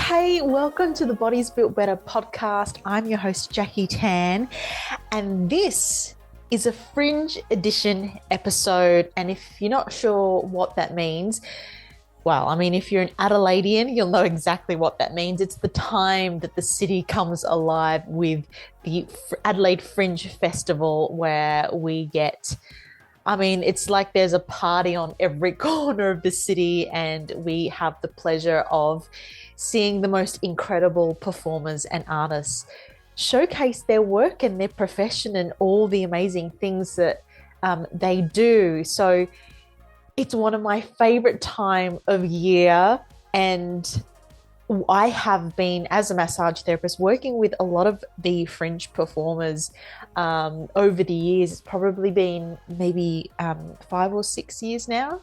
Hey, welcome to the Bodies Built Better podcast. I'm your host, Jackie Tan, and this is a Fringe Edition episode. And if you're not sure what that means, well, I mean, if you're an Adelaidean, you'll know exactly what that means. It's the time that the city comes alive with the Adelaide Fringe Festival, where we get, I mean, it's like there's a party on every corner of the city, and we have the pleasure of seeing the most incredible performers and artists showcase their work and their profession and all the amazing things that they do. So it's one of my favorite time of year, and I have been, as a massage therapist, working with a lot of the Fringe performers over the years. It's probably been maybe 5 or 6 years now.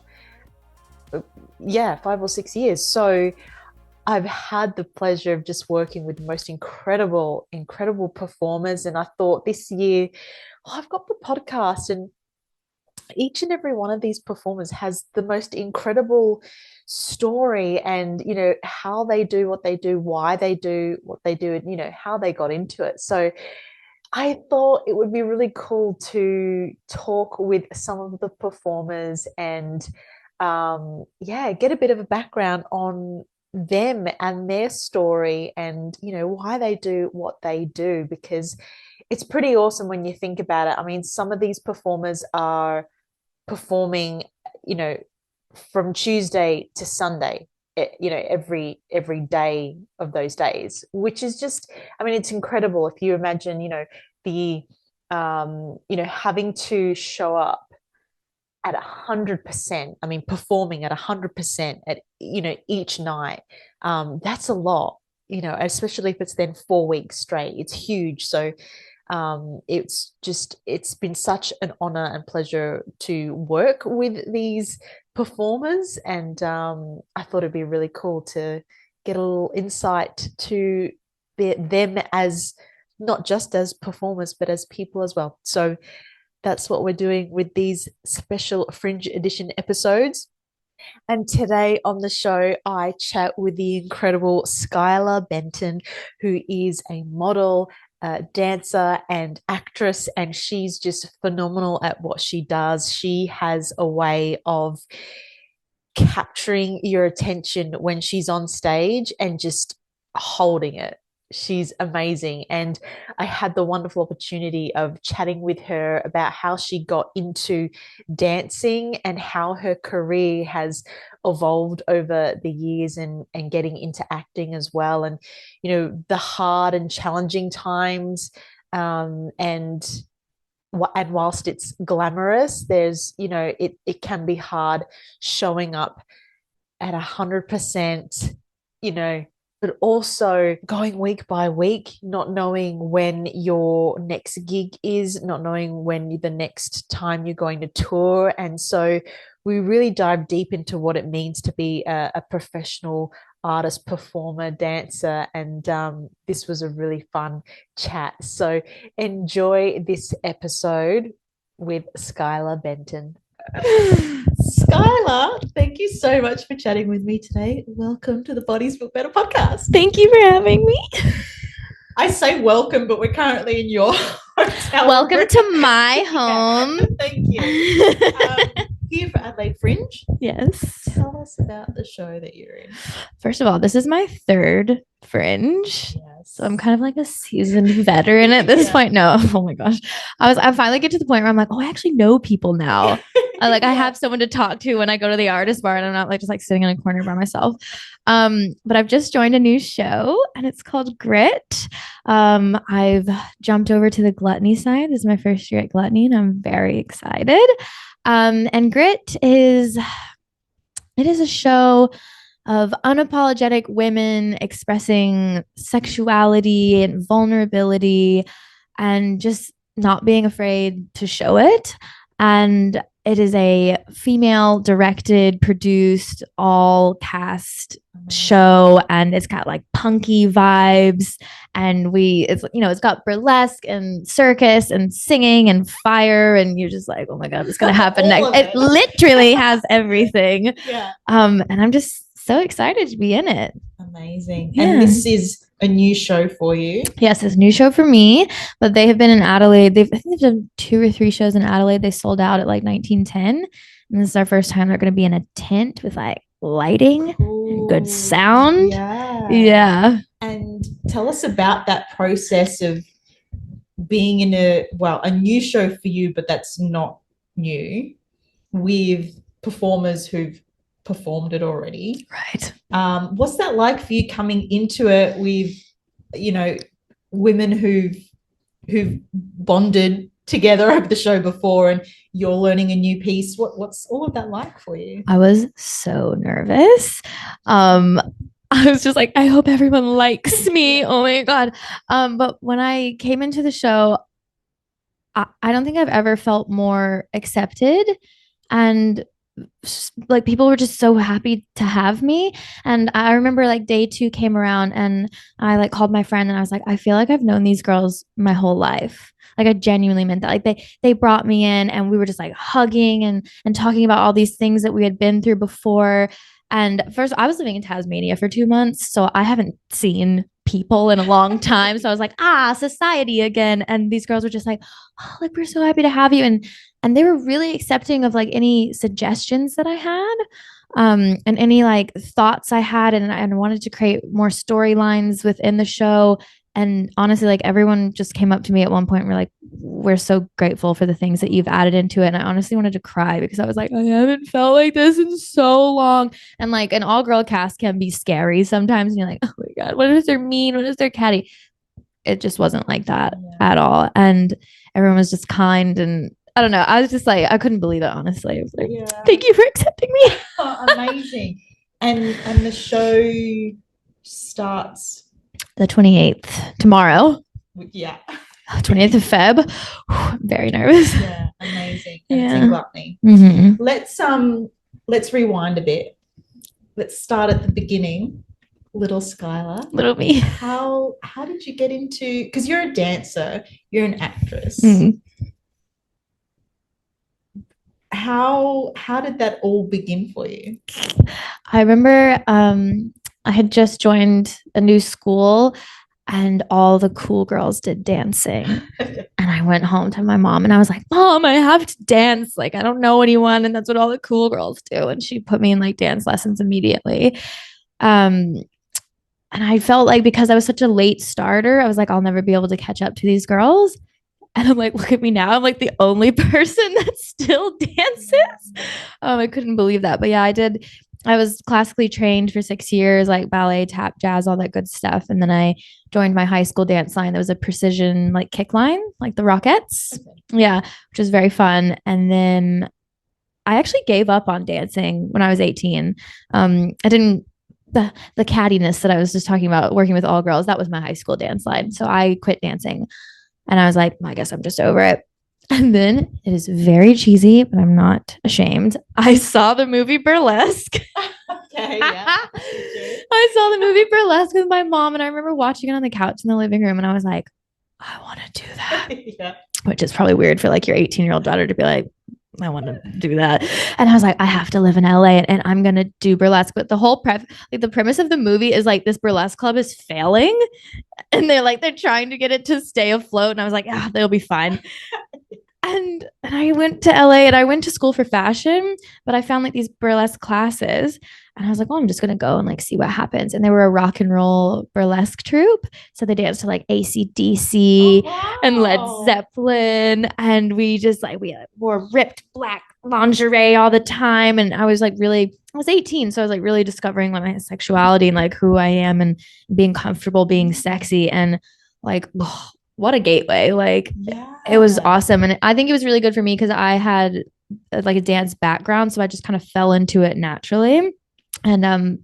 Yeah, 5 or 6 years. So I've had the pleasure of just working with the most incredible performers. And I thought this year, I've got the podcast, and each and every one of these performers has the most incredible story, and, you know, how they do what they do, why they do what they do, and, you know, how they got into it. So I thought it would be really cool to talk with some of the performers and, get a bit of a background on them and their story, and, you know, why they do what they do, because it's pretty awesome when you think about it. I mean, some of these performers are performing, you know, from Tuesday to Sunday, you know, every day of those days, which is just, I mean, it's incredible. If you imagine, you know, the having to show up at 100%, I mean, performing at 100% at, you know, each night, that's a lot, you know, especially if it's then 4 weeks straight. It's huge. So it's been such an honor and pleasure to work with these performers, and I thought it'd be really cool to get a little insight to them as not just as performers, but as people as well. So that's what we're doing with these special Fringe Edition episodes. And today on the show, I chat with the incredible Skylar Benton, who is a model, dancer and actress, and she's just phenomenal at what she does. She has a way of capturing your attention when she's on stage and just holding it. She's amazing. And I had the wonderful opportunity of chatting with her about how she got into dancing and how her career has evolved over the years, and getting into acting as well. And, you know, the hard and challenging times, and whilst it's glamorous, there's, you know, it can be hard showing up at 100%, you know, but also going week by week, not knowing when your next gig is, not knowing when the next time you're going to tour. And so we really dive deep into what it means to be a professional artist, performer, dancer, and this was a really fun chat. So enjoy this episode with Skylar Benton. Skylar, thank you so much for chatting with me today. Welcome to the Bodies Built Better podcast. Thank you for having me. I say welcome, but we're currently in your hotel. Welcome to my home. Thank you. Here for Adelaide Fringe. Yes. Tell us about the show that you're in. First of all, this is my third Fringe. Yes. So I'm kind of like a seasoned veteran at this point. No, oh my gosh. I finally get to the point where I'm like, oh, I actually know people now. I have someone to talk to when I go to the artist bar, and I'm not like just like sitting in a corner by myself. But I've just joined a new show, and it's called Grit. I've jumped over to the Gluttony side. This is my first year at Gluttony, and I'm very excited. And Grit is a show of unapologetic women expressing sexuality and vulnerability and just not being afraid to show it. And it is a female directed, produced, all cast show, and it's got like punky vibes, and it's got burlesque and circus and singing and fire, and you're just like, oh my god, what's gonna happen next? It literally has everything. Yeah. And I'm just so excited to be in it. Amazing. Yeah. And this is a new show for you. Yes, it's a new show for me, but they have been in Adelaide. I think they've done 2 or 3 shows in Adelaide. They sold out at like 1910. And this is our first time they're going to be in a tent with like lighting and good sound. Yeah. And tell us about that process of being in a new show for you, but that's not new, with performers who've performed it already. Right. What's that like for you coming into it with, women who've bonded together over the show before, and you're learning a new piece? What's all of that like for you? I was so nervous. I was just like, I hope everyone likes me. Oh my God. But when I came into the show, I don't think I've ever felt more accepted, and like people were just so happy to have me. And I remember like day 2 came around and I like called my friend and I was like, I feel like I've known these girls my whole life. Like I genuinely meant that. Like they brought me in and we were just like hugging and talking about all these things that we had been through before. And first I was living in Tasmania for 2 months, so I haven't seen people in a long time. So I was like, society again. And these girls were just like, oh, like, we're so happy to have you. And they were really accepting of like any suggestions that I had, and any like thoughts I had. And I wanted to create more storylines within the show. And honestly, like everyone just came up to me at one point and were like, we're so grateful for the things that you've added into it. And I honestly wanted to cry because I was like, I haven't felt like this in so long. And like an all-girl cast can be scary sometimes. And you're like, oh my God, what is their mean? What is their catty? It just wasn't like that at all. And everyone was just kind. And I don't know. I was just like, I couldn't believe it, honestly. I was like, thank you for accepting me. Oh, amazing. And the show starts the 28th, tomorrow. Yeah. 28th of Feb. I'm very nervous. Yeah, amazing. And it's in Gluttony. Mm-hmm. Let's rewind a bit. Let's start at the beginning. Little Skylar. Little me. How did you get into, because you're a dancer, you're an actress. How did that all begin for you? I remember I had just joined a new school and all the cool girls did dancing. And I went home to my mom and I was like, Mom, I have to dance. Like, I don't know anyone. And that's what all the cool girls do. And she put me in like dance lessons immediately. And I felt like because I was such a late starter, I was like, I'll never be able to catch up to these girls. And I'm like, look at me now. I'm like the only person that still dances. I couldn't believe that. But yeah, I was classically trained for 6 years, like ballet, tap, jazz, all that good stuff. And then I joined my high school dance line. There was a precision like kick line, like the Rockettes. Okay. Yeah, which was very fun. And then I actually gave up on dancing when I was 18. I didn't, the cattiness that I was just talking about, working with all girls, that was my high school dance line. So I quit dancing. And I was like, I guess I'm just over it. And then it is very cheesy, but I'm not ashamed. I saw the movie Burlesque. Okay, yeah. I saw the movie Burlesque with my mom, and I remember watching it on the couch in the living room, and I was like, I want to do that. Yeah. Which is probably weird for like your 18-year-old daughter to be like, I want to do that. And I was like, I have to live in LA and I'm going to do burlesque. But the whole the premise of the movie is like this burlesque club is failing and they're trying to get it to stay afloat. And I was like, they'll be fine. And I went to LA and I went to school for fashion, but I found like these burlesque classes and I was like, well, I'm just going to go and like see what happens. And they were a rock and roll burlesque troupe. So they danced to like AC/DC and Led Zeppelin. And we wore ripped black lingerie all the time. And I was 18. So I was like really discovering like my sexuality and like who I am and being comfortable being sexy. And like, what a gateway. Like it was awesome. And I think it was really good for me because I had like a dance background. So I just kind of fell into it naturally. And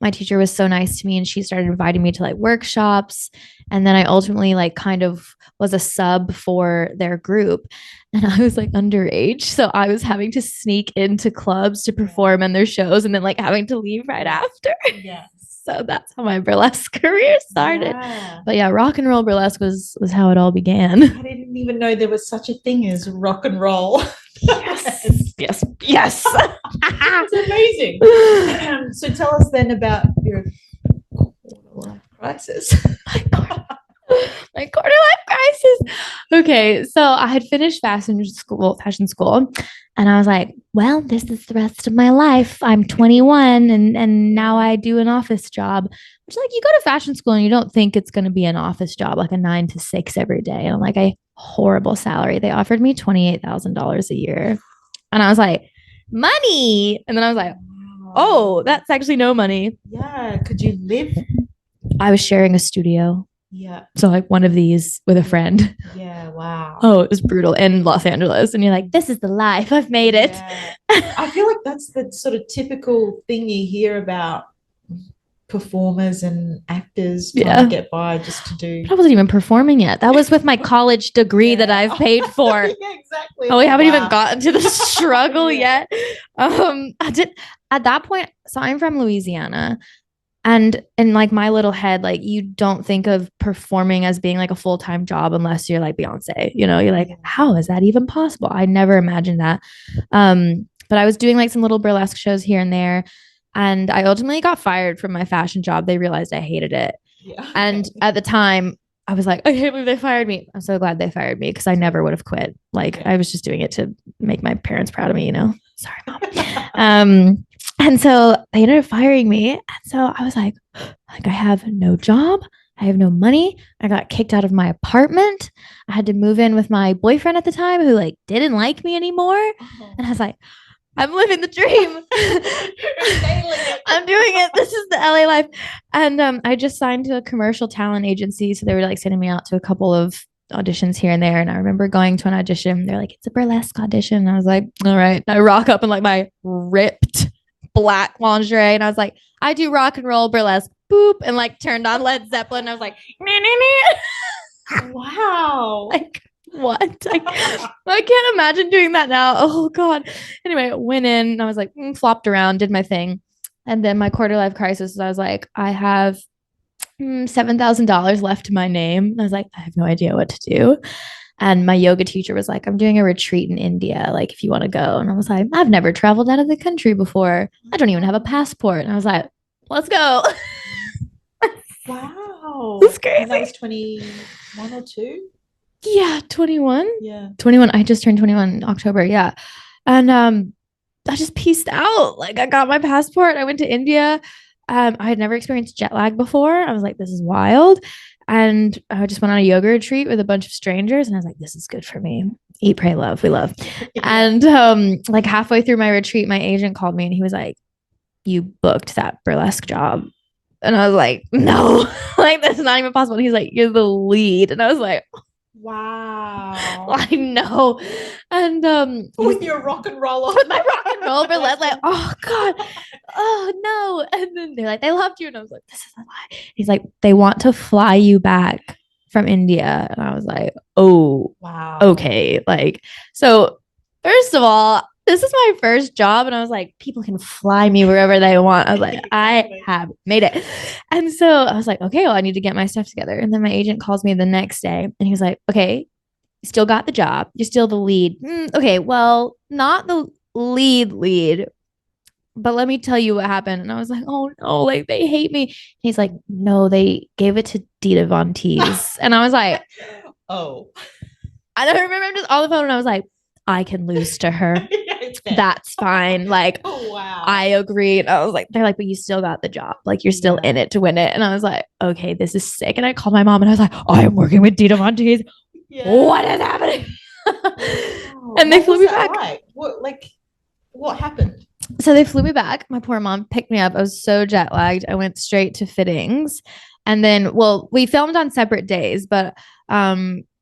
my teacher was so nice to me and she started inviting me to like workshops. And then I ultimately like kind of was a sub for their group. And I was like underage. So I was having to sneak into clubs to perform in their shows and then like having to leave right after. Yes. So that's how my burlesque career started. Yeah. But yeah, rock and roll burlesque was how it all began. I didn't even know there was such a thing as rock and roll. Yes. It's amazing. So tell us then about your quarter-life crisis. My quarter life crisis. Okay, so I had finished fashion school, and I was like, well, this is the rest of my life. I'm 21 and now I do an office job. Which, like, you go to fashion school and you don't think it's going to be an office job, like a 9 to 6 every day. And I'm like, a horrible salary. They offered me $28,000 a year. And I was like, money. And then I was like, oh, that's actually no money. Yeah. Could you live? I was sharing a studio. Yeah. So like one of these with a friend. Yeah. Wow. Oh, it was brutal in Los Angeles. And you're like, this is the life. I've made it. Yeah. I feel like that's the sort of typical thing you hear about performers and actors trying to get by just to do. I wasn't even performing yet. That was with my college degree that I've paid for. Yeah, exactly. Oh, we haven't even gotten to the struggle yet. I did at that point. So I'm from Louisiana. And in like my little head, like you don't think of performing as being like a full-time job unless you're like Beyonce, you know, you're like, how is that even possible? I never imagined that. But I was doing like some little burlesque shows here and there. And I ultimately got fired from my fashion job. They realized I hated it. Yeah. And at the time I was like, I can't believe they fired me. I'm so glad they fired me because I never would have quit. Like I was just doing it to make my parents proud of me, you know? Sorry, Mom. And so they ended up firing me. And so I was like, I have no job. I have no money. I got kicked out of my apartment. I had to move in with my boyfriend at the time who like didn't like me anymore. And I was like, I'm living the dream. I'm doing it. This is the LA life. And I just signed to a commercial talent agency. So they were like sending me out to a couple of auditions here and there. And I remember going to an audition. They're like, it's a burlesque audition. And I was like, all right. I rock up in like my ripped black lingerie. And I was like, I do rock and roll burlesque. Boop. And like turned on Led Zeppelin. And I was like, wow. Like, what? I can't imagine doing that now. Oh God. Anyway, went in and I was like, flopped around, did my thing. And then my quarter life crisis, I was like, I have $7,000 left to my name. And I was like, I have no idea what to do. And my yoga teacher was like, I'm doing a retreat in India. Like, if you want to go. And I was like, I've never traveled out of the country before. I don't even have a passport. And I was like, let's go. Wow. That's crazy. And that was 21 or 2? Yeah, 21. Yeah. 21. I just turned 21 in October. Yeah. And I just pieced out. Like I got my passport. I went to India. I had never experienced jet lag before. I was like, this is wild. And I just went on a yoga retreat with a bunch of strangers. And I was like, this is good for me. Eat, pray, love. We love. And like halfway through my retreat, my agent called me and he was like, you booked that burlesque job. And I was like, no, like that's not even possible. And he's like, you're the lead. And I was like, wow. I know. And with your rock and roll with my rock and roll burlesque, like, oh God, oh no. And then they're like, they loved you. And I was like, this is a lie. He's like, they want to fly you back from India. And I was like, oh wow, okay. Like, so first of all, this is my first job. And I was like, people can fly me wherever they want. I was like, I have made it. And so I was like, okay, well, I need to get my stuff together. And then my agent calls me the next day and he was like, okay, you still got the job. You're still the lead. Okay, well, not the lead, but let me tell you what happened. And I was like, oh no, like they hate me. And he's like, no, they gave it to Dita Von Teese. And I was like, oh. I don't remember. I'm just on the phone and I was like, I can lose to her. That's fine. Like, oh, wow. I agree. And I was like, they're like, but you still got the job. Like, you're still in it to win it. And I was like, okay, this is sick. And I called my mom and I was like, oh, I'm working with Dita Von Teese. What is happening? And they flew me back. Like? What happened? So they flew me back. My poor mom picked me up. I was so jet lagged. I went straight to fittings. And then, well, we filmed on separate days, but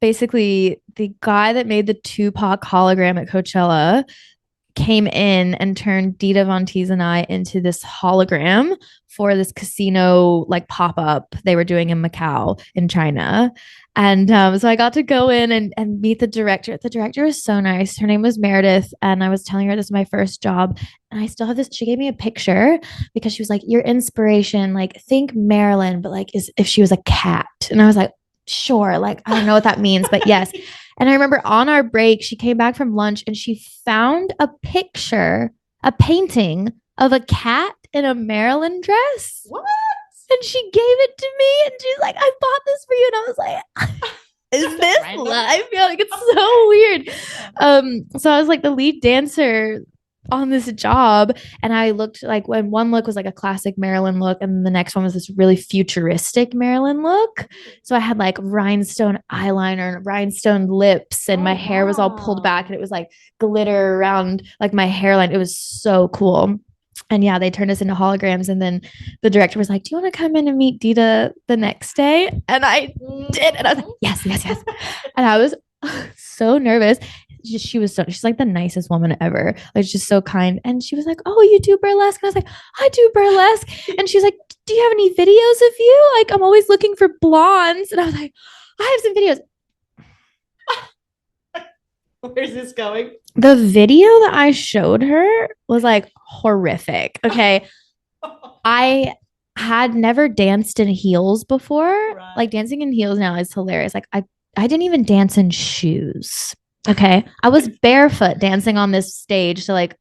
basically the guy that made the Tupac hologram at Coachella came in and turned Dita Von Teese and I into this hologram for this casino like pop-up they were doing in Macau in China. And so I got to go in and meet the director. The director was so nice. Her name was Meredith. And I was telling her this is my first job. And I still have this. She gave me a picture because she was like, your inspiration, like think Marilyn, but like if she was a cat. And I was like, sure. Like, I don't know what that means, but yes. And I remember on our break, she came back from lunch and she found a painting of a cat in a Maryland dress. What? And she gave it to me and she's like, I bought this for you. And I was like, is this live? Yeah, like, it's so weird. So I was like the lead dancer on this job, and I looked like, when one look was like a classic Maryland look, and the next one was this really futuristic Maryland look. So I had like rhinestone eyeliner and rhinestone lips, and my hair was all pulled back, and it was like glitter around like my hairline. It was so cool. And yeah, they turned us into holograms. And then the director was like, do you want to come in and meet Dita the next day? And I did. And I was like, yes, yes, yes. And I was so nervous. She's like the nicest woman ever. Like, just so kind. And she was like, oh, you do burlesque? And I was like, I do burlesque. And she's like, do you have any videos of you? Like, I'm always looking for blondes. And I was like, I have some videos. Where's this going? The video that I showed her was like horrific. Okay. I had never danced in heels before. Right. Like, dancing in heels now is hilarious. Like, I didn't even dance in shoes. Okay. I was barefoot dancing on this stage to like,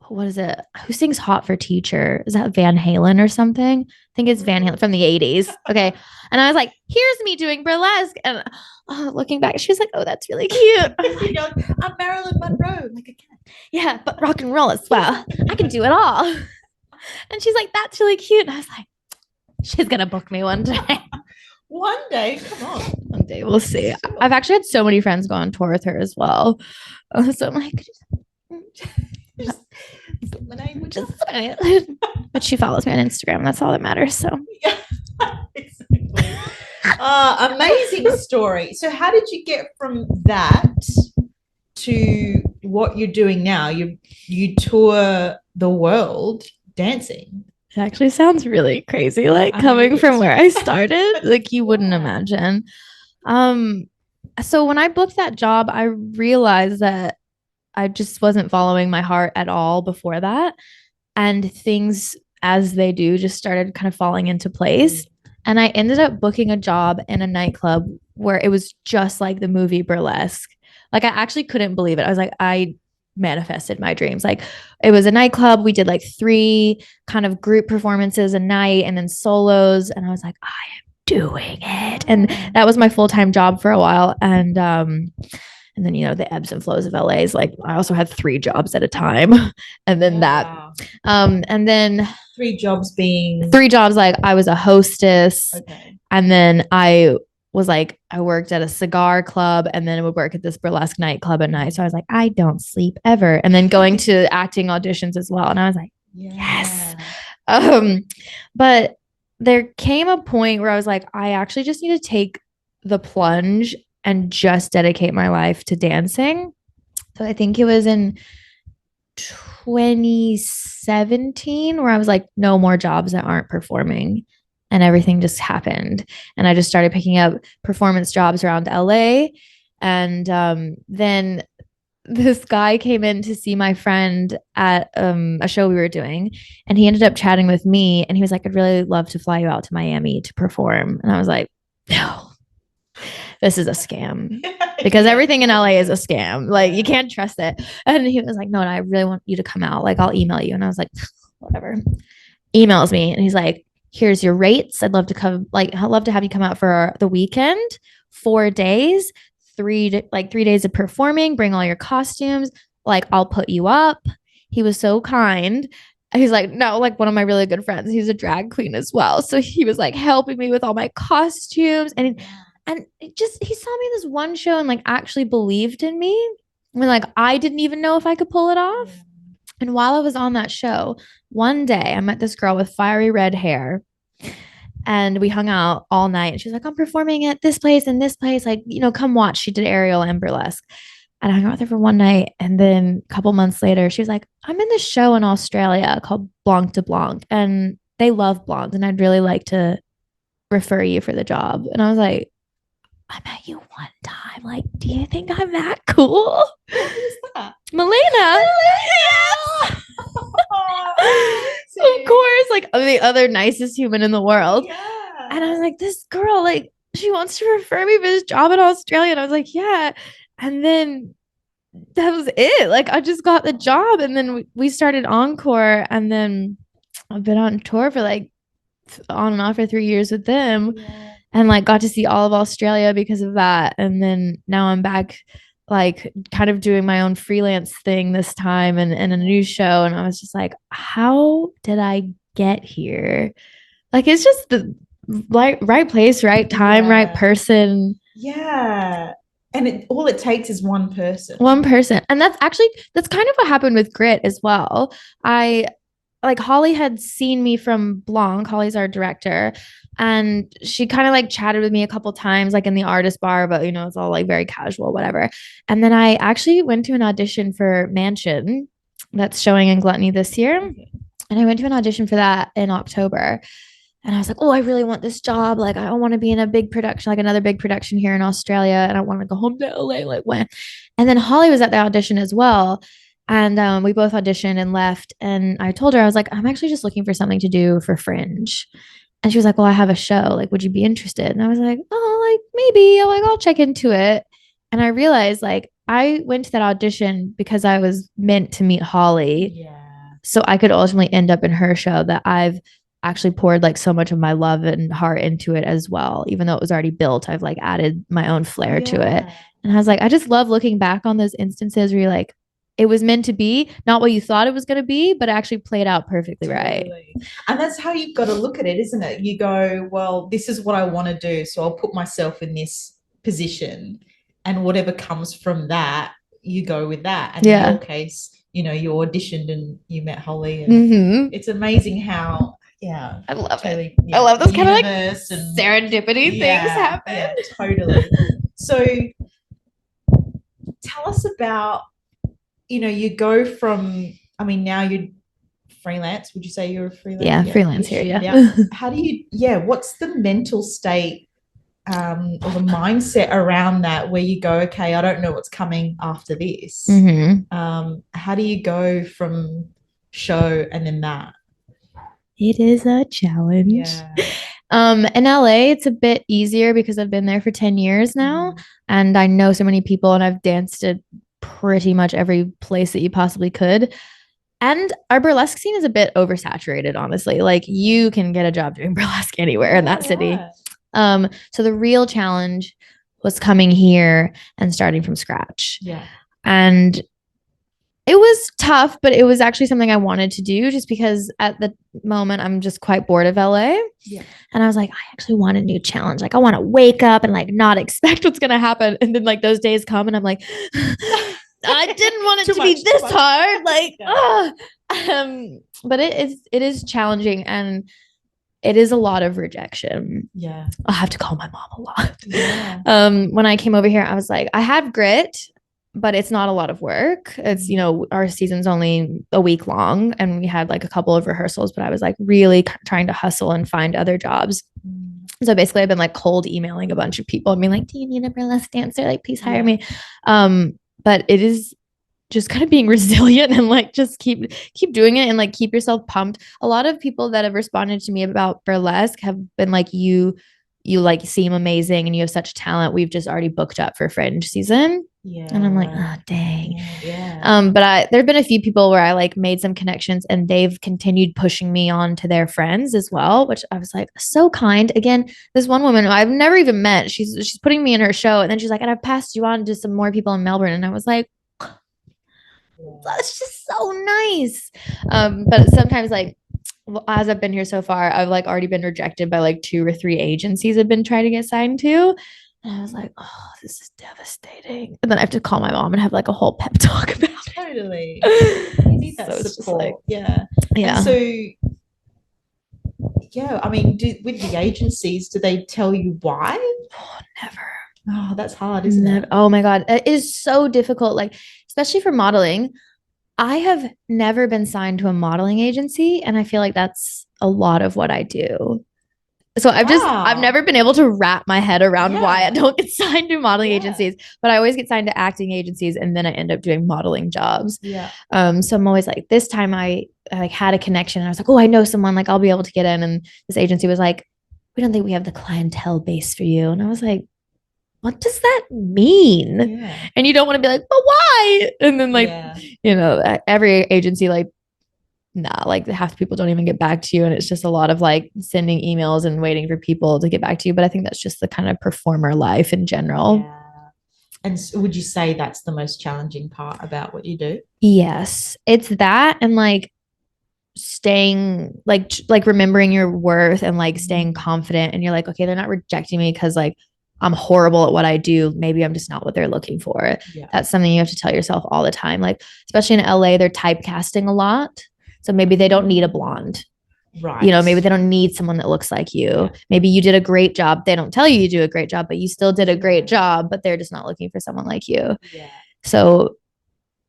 what is it? Who sings Hot for Teacher? Is that Van Halen or something? I think it's Van Halen from the 80s. Okay. And I was like, here's me doing burlesque. And looking back, she was like, oh, that's really cute. I'm Marilyn Monroe. Like, again. Yeah, but rock and roll as well. I can do it all. And she's like, that's really cute. And I was like, she's going to book me one day. One day? Come on. One day. We'll see. Sure. I've actually had so many friends go on tour with her as well. So I'm like, but she follows me on Instagram. That's all that matters. So yeah, exactly. Amazing story. So how did you get from that to what you're doing now? You tour the world dancing. It actually sounds really crazy, like coming from where I started. Like, you wouldn't imagine. So when I booked that job, I realized that I just wasn't following my heart at all before that. And things, as they do, just started kind of falling into place. And I ended up booking a job in a nightclub where it was just like the movie Burlesque. Like, I actually couldn't believe it. I was like, I manifested my dreams. Like, it was a nightclub. We did like 3 kind of group performances a night and then solos. And I was like, I am doing it. And that was my full-time job for a while. And then, you know, the ebbs and flows of LA is like, I also had 3 jobs at a time. And then and then 3 jobs being 3 jobs. Like, I was a hostess. Okay. And then I worked at a cigar club, and then I would work at this burlesque nightclub at night. So I was like, I don't sleep ever. And then going to acting auditions as well. And I was like, yes. But there came a point where I was like, I actually just need to take the plunge and just dedicate my life to dancing. So I think it was in 2017 where I was like, no more jobs that aren't performing. And everything just happened. And I just started picking up performance jobs around LA. And then this guy came in to see my friend at a show we were doing. And he ended up chatting with me. And he was like, I'd really love to fly you out to Miami to perform. And I was like, no, this is a scam. Because everything in LA is a scam. Like, you can't trust it. And he was like, no, I really want you to come out. Like, I'll email you. And I was like, whatever. Emails me. And he's like, here's your rates. I'd love to come. Like, I'd love to have you come out for the weekend, 4 days, 3 days of performing, bring all your costumes. Like, I'll put you up. He was so kind. He's like, no, like, one of my really good friends, he's a drag queen as well. So he was like helping me with all my costumes. And he saw me in this one show and like actually believed in me. I mean, like, I didn't even know if I could pull it off. And while I was on that show, one day I met this girl with fiery red hair, and we hung out all night. And she's like, I'm performing at this place and this place. Like, you know, come watch. She did aerial and burlesque. And I hung out with her for one night. And then a couple months later, she was like, I'm in this show in Australia called Blanc de Blanc, and they love blondes. And I'd really like to refer you for the job. And I was like, I met you one time. Like, do you think I'm that cool? Who's that? Melina. Yes. Of course, like, the other nicest human in the world. Yeah. And I was like, this girl, like, she wants to refer me for this job in Australia. And I was like, yeah. And then that was it. Like I just got the job, and then we started Encore, and then I've been on tour for like on and off for 3 years with them, and like got to see all of Australia because of that. And then now I'm back, like kind of doing my own freelance thing this time, and a new show. And I was just like, how did I get here? Like it's just the right place, right time, right person. Yeah. And all it takes is one person. And that's kind of what happened with Grit as well. I like Holly had seen me from Blanc. Holly's our director. And she kind of like chatted with me a couple times, like in the artist bar, but you know, it's all like very casual, whatever. And then I actually went to an audition for Mansion that's showing in Gluttony this year. And I went to an audition for that in October. And I was like, oh, I really want this job. Like, I want to be in a big production, like another big production here in Australia. And I want to go home to LA. Like, when? And then Holly was at the audition as well. And we both auditioned and left. And I told her, I was like, I'm actually just looking for something to do for Fringe. And she was like, well, I have a show. Like, would you be interested? And I was like, oh, like maybe. Like, I'll check into it. And I realized like I went to that audition because I was meant to meet Holly. Yeah. So I could ultimately end up in her show that I've actually poured like so much of my love and heart into it as well. Even though it was already built, I've like added my own flair to it. And I was like, I just love looking back on those instances where you're like, it was meant to be, not what you thought it was going to be, but actually played out perfectly right. And that's how you've got to look at it, isn't it? You go, well, this is what I want to do, so I'll put myself in this position, and whatever comes from that, you go with that. And in your case, you know, you auditioned and you met Holly, and it's amazing how, I love it. I love those kind of like serendipity things happen. Yeah, totally. So tell us about, you know, you go from, I mean, now you're freelance. Would you say you're a freelance? Yeah, freelance here. Yeah. How do you, what's the mental state or the mindset around that, where you go, okay, I don't know what's coming after this. How do you go from show and then that? It is a challenge. In LA, it's a bit easier because I've been there for 10 years now, and I know so many people, and I've danced at pretty much every place that you possibly could. And our burlesque scene is a bit oversaturated, honestly. Like you can get a job doing burlesque anywhere in that city. So the real challenge was coming here and starting from scratch. And it was tough, but it was actually something I wanted to do just because at the moment I'm just quite bored of LA. And I was like, I actually want a new challenge. Like I want to wake up and like not expect what's going to happen. And then like those days come and I'm like, I didn't want it to be this hard. Like, but it is challenging, and it is a lot of rejection. I'll have to call my mom a lot. When I came over here, I was like, I have Grit, but it's not a lot of work. It's, you know, our season's only a week long, and we had like a couple of rehearsals, but I was like really trying to hustle and find other jobs. So basically I've been like cold emailing a bunch of people and being like, do you need a burlesque dancer? Like, please hire me. But it is just kind of being resilient and like just keep doing it and like keep yourself pumped. A lot of people that have responded to me about burlesque have been like, you like seem amazing and you have such talent. We've just already booked up for Fringe season. And I'm like, oh dang. But there've been a few people where I like made some connections, and they've continued pushing me on to their friends as well, which I was like, so kind. Again, this one woman I've never even met, she's putting me in her show, and then she's like, and I've passed you on to some more people in Melbourne. And I was like, that's just so nice. But sometimes like, as I've been here so far, I've like already been rejected by like 2 or 3 agencies I've been trying to get signed to. And I was like, oh, this is devastating. And then I have to call my mom and have like a whole pep talk about it. Totally. You need that support. Like, yeah. And so, I mean, with the agencies, do they tell you why? Oh, never. Oh, that's hard, isn't it? Oh my God. It is so difficult. Like, especially for modeling. I have never been signed to a modeling agency, and I feel like that's a lot of what I do. So I've never been able to wrap my head around why I don't get signed to modeling agencies, but I always get signed to acting agencies, and then I end up doing modeling jobs. So I'm always like, this time I like had a connection, and I was like, oh, I know someone, like I'll be able to get in. And this agency was like, we don't think we have the clientele base for you. And I was like, what does that mean? Yeah. And you don't want to be like, but why? And then like, you know, every agency, like, nah, like half the people don't even get back to you. And it's just a lot of like sending emails and waiting for people to get back to you. But I think that's just the kind of performer life in general. Yeah. And would you say that's the most challenging part about what you do? Yes, it's that. And like staying like remembering your worth and like staying confident. And you're like, okay, they're not rejecting me because like I'm horrible at what I do. Maybe I'm just not what they're looking for. Yeah. That's something you have to tell yourself all the time. Like, especially in LA, they're typecasting a lot. So maybe they don't need a blonde. Right. You know, maybe they don't need someone that looks like you. Yeah. Maybe you did a great job. They don't tell you you do a great job, but you still did a great job, but they're just not looking for someone like you. Yeah. So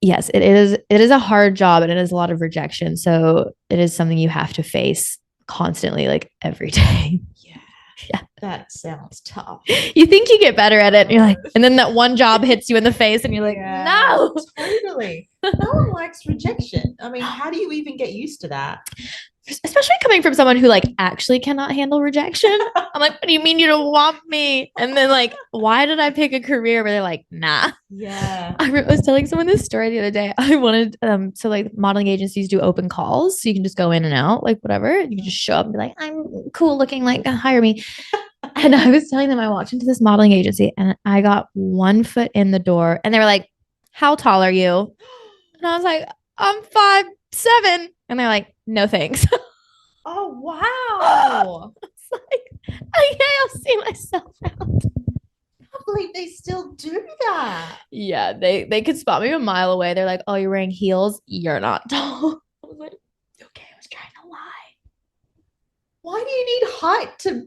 yes, it is a hard job and it is a lot of rejection. So it is something you have to face constantly, like every day. Yeah. That sounds tough. You think you get better at it. And you're like, and then that one job hits you in the face and you're like, no. Totally. No one likes rejection. I mean, how do you even get used to that? Especially coming from someone who like actually cannot handle rejection. I'm like, what do you mean you don't want me? And then like, why did I pick a career where they're like, nah? Yeah. I was telling someone this story the other day. I wanted, so like modeling agencies do open calls. So you can just go in and out, like whatever. You can just show up and be like, I'm cool looking, like hire me. And I was telling them I walked into this modeling agency and I got 1 foot in the door and they were like, how tall are you? And I was like, I'm 5'7". And they're like, no thanks. Oh, wow. It's like, okay, I'll see myself out. I can't believe they still do that. Yeah, they could spot me a mile away. They're like, oh, you're wearing heels? You're not tall. I was like, okay, I was trying to lie. Why do you need height to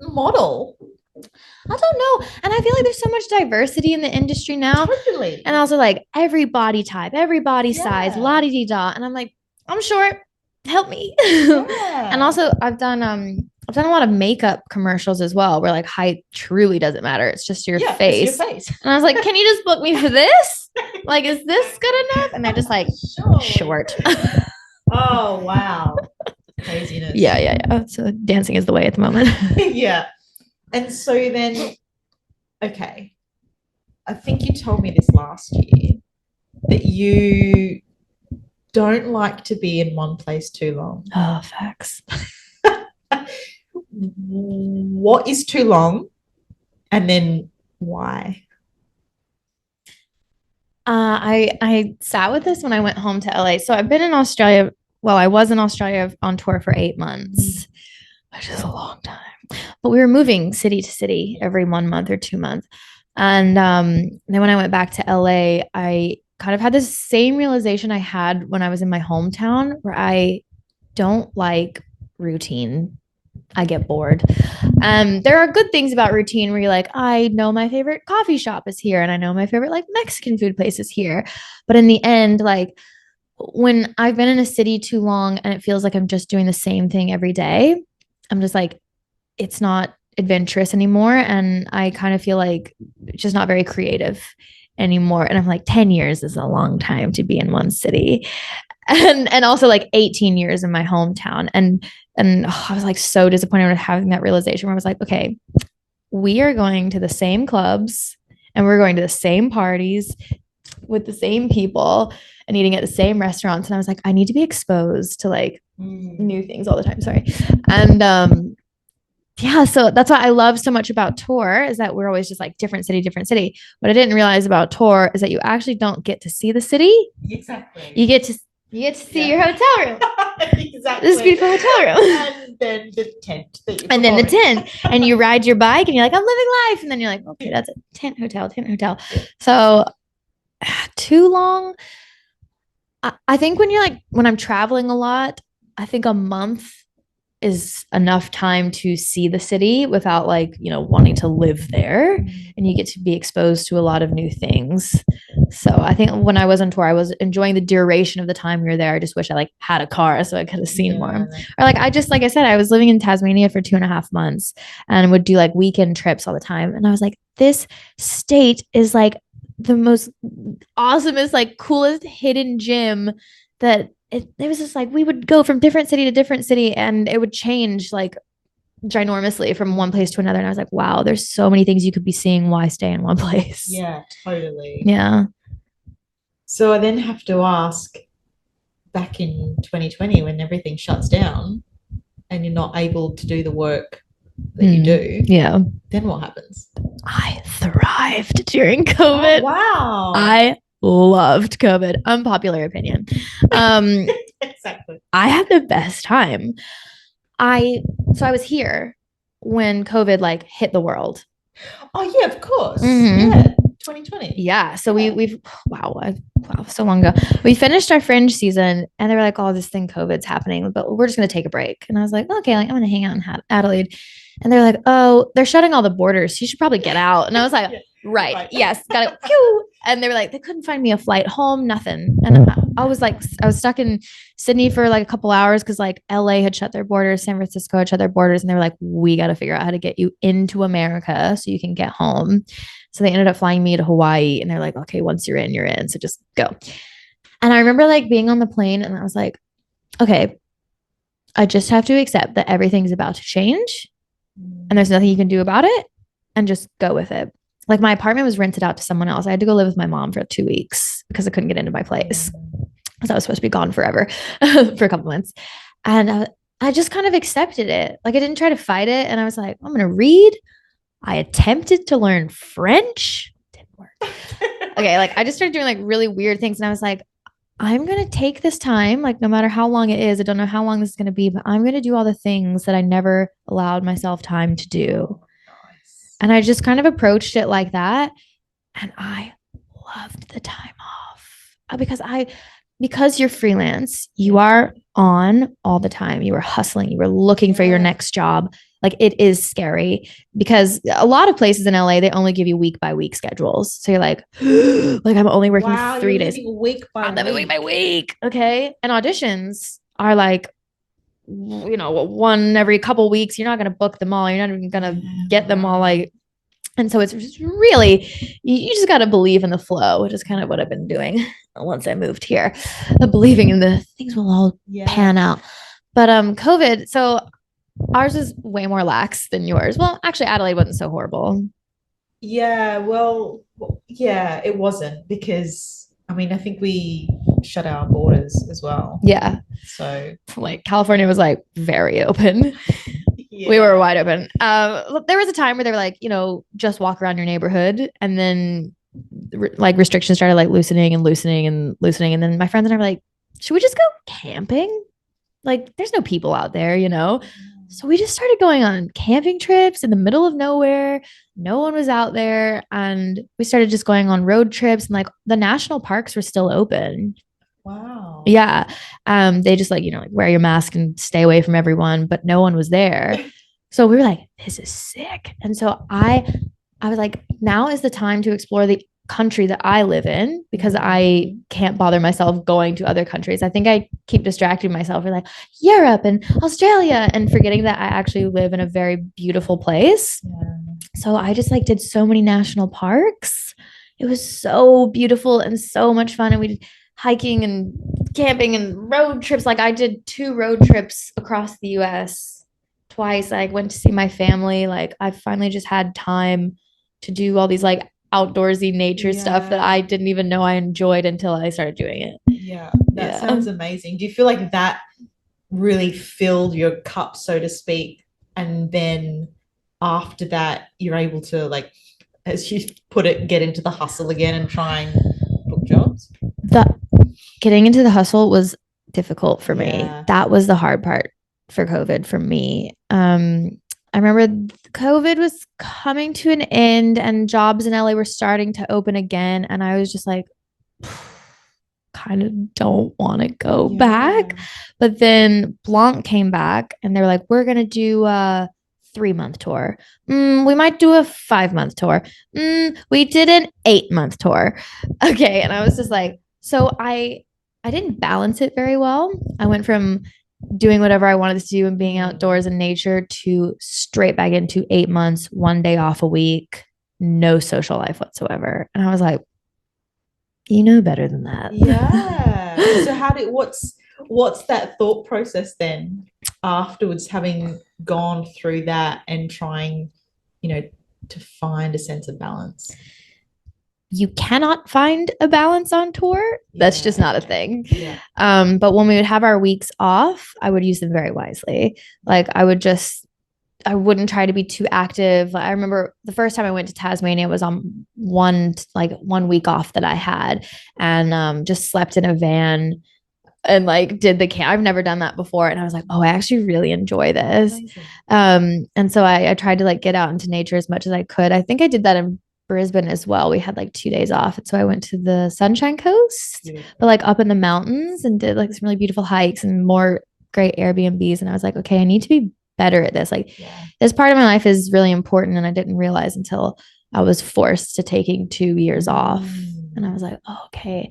model? I don't know. And I feel like there's so much diversity in the industry now. Totally. And also like every body type, every body size, la-di-di-da. And I'm like, I'm short. Help me. Yeah. And also I've done a lot of makeup commercials as well, where like height truly doesn't matter. It's just your face. It's your face. And I was like, can you just book me for this? Like, is this good enough? And they're just like, short. Oh, wow. Craziness. Yeah. So dancing is the way at the moment. Yeah. And so then, okay, I think you told me this last year that you don't like to be in one place too long. Oh, facts. What is too long? And then why? I sat with this when I went home to LA. So I've been in Australia. Well, I was in Australia on tour for 8 months, which is a long time. But we were moving city to city every 1 month or 2 months. And then when I went back to LA, I kind of had this same realization I had when I was in my hometown, where I don't like routine. I get bored. There are good things about routine where you're like, I know my favorite coffee shop is here and I know my favorite like Mexican food place is here. But in the end, like when I've been in a city too long and it feels like I'm just doing the same thing every day, I'm just like, it's not adventurous anymore. And I kind of feel like it's just not very creative anymore. And I'm like, 10 years is a long time to be in one city. And also like 18 years in my hometown. And I was like so disappointed with having that realization where I was like, okay, we are going to the same clubs and we're going to the same parties with the same people and eating at the same restaurants. And I was like, I need to be exposed to like new things all the time. Sorry. And yeah, so that's what I love so much about tour, is that we're always just like different city. What I didn't realize about tour is that you actually don't get to see the city. Exactly. You get to see your hotel room. Exactly. This beautiful hotel room. And then the tent. And you ride your bike and you're like, I'm living life. And then you're like, okay, that's a tent hotel. So too long. I think when I'm traveling a lot, I think a month is enough time to see the city without like, wanting to live there, and you get to be exposed to a lot of new things. So I think when I was on tour, I was enjoying the duration of the time we were there. I just wish I like had a car so I could have seen more. Or like, like I said, I was living in Tasmania for 2.5 months and would do like weekend trips all the time. And I was like, this state is like the most awesomest, like coolest hidden gem that it was just like, we would go from different city to different city and it would change like ginormously from one place to another. And I was like, wow, there's so many things you could be seeing. Why stay in one place? Yeah, totally. Yeah. So I then have to ask, back in 2020 when everything shuts down and you're not able to do the work that you do, yeah, then what happens? I thrived during COVID. Oh, wow. I loved COVID. Unpopular opinion. Exactly. I had the best time. I was here when COVID like hit the world. Oh yeah, of course. Yeah, 2020. Yeah. So we've wow, so long ago. We finished our fringe season and they were like, oh, this thing COVID's happening, but we're just gonna take a break. And I was like, okay, like I'm gonna hang out in Adelaide. And they're like, oh, they're shutting all the borders. You should probably get out. And I was like, right. Yes, got it. Pew. And they were like, they couldn't find me a flight home, nothing. And I was like, I was stuck in Sydney for like a couple hours because like LA had shut their borders, San Francisco had shut their borders. And they were like, we got to figure out how to get you into America so you can get home. So they ended up flying me to Hawaii and they're like, okay, once you're in, you're in. So just go. And I remember like being on the plane and I was like, okay, I just have to accept that everything's about to change and there's nothing you can do about it and just go with it. Like my apartment was rented out to someone else. I had to go live with my mom for 2 weeks because I couldn't get into my place because I was supposed to be gone forever for a couple months. And I just kind of accepted it. Like I didn't try to fight it. And I was like, I'm going to read. I attempted to learn French. Didn't work. Okay. Like I just started doing like really weird things. And I was like, I'm going to take this time, like no matter how long it is, I don't know how long this is going to be, but I'm going to do all the things that I never allowed myself time to do. And I just kind of approached it like that. And I loved the time off because you're freelance, you are on all the time. You are hustling. You are looking for your next job. Like it is scary because a lot of places in LA, they only give you week by week schedules. So you're like, like I'm only working 3 days. Week by week. Okay. And auditions are like, you know, one every couple weeks. You're not going to book them all. You're not even going to get them all. Like, and so it's just really, you just got to believe in the flow, which is kind of what I've been doing once I moved here, believing in the things will all pan out. But COVID, so ours is way more lax than yours. Well, actually, Adelaide wasn't so horrible. Yeah, well, yeah, it wasn't because, I mean, I think we shut our borders as well. Yeah. So, like, California was like very open. Yeah. We were wide open. There was a time where they were like, you know, just walk around your neighborhood, and then like restrictions started like loosening. And then my friends and I were like, should we just go camping? Like there's no people out there, you know? So we just started going on camping trips in the middle of nowhere. No one was out there. And we started just going on road trips, and like the national parks were still open. Wow. Yeah. They just like, you know, like wear your mask and stay away from everyone, but no one was there. So we were like, this is sick. And so I was like, now is the time to explore the country that I live in because I can't bother myself going to other countries. I think I keep distracting myself with like Europe and Australia and forgetting that I actually live in a very beautiful place. Yeah. So I just like did so many national parks. It was so beautiful and so much fun. And we did hiking and camping and road trips. Like I did 2 road trips across the US twice. I went to see my family. Like I finally just had time to do all these like outdoorsy nature stuff that I didn't even know I enjoyed until I started doing it. Yeah, that sounds amazing. Do you feel like that really filled your cup, so to speak? And then after that, you're able to, like, as you put it, get into the hustle again and try and book jobs? Getting into the hustle was difficult for me. That was the hard part for COVID for me. I remember COVID was coming to an end and jobs in LA were starting to open again. And I was just like, kind of don't want to go back. But then Blanc came back and they were like, we're going to do a 3-month tour. We might do a 5-month tour. We did an 8-month tour. Okay. And I was just like, so I didn't balance it very well. I went from doing whatever I wanted to do and being outdoors in nature to straight back into 8 months, 1 day off a week, no social life whatsoever. And I was like, you know better than that. Yeah. So what's that thought process then? afterwards, having gone through that and trying, to find a sense of balance? You cannot find a balance on tour. That's just not a thing. Yeah. But when we would have our weeks off, I would use them very wisely. Like I wouldn't try to be too active. I remember the first time I went to Tasmania was on one week off that I had, and just slept in a van and like did the camp. I've never done that before, and I was like, oh, I actually really enjoy this. And so I tried to like get out into nature as much as I could. I think I did that in Brisbane as well. We had like 2 days off, and so I went to the Sunshine Coast, but like up in the mountains, and did like some really beautiful hikes and more great Airbnbs. And I was like, okay, I need to be better at this. Like this part of my life is really important, and I didn't realize until I was forced to taking 2 years off. And I was like, oh, okay.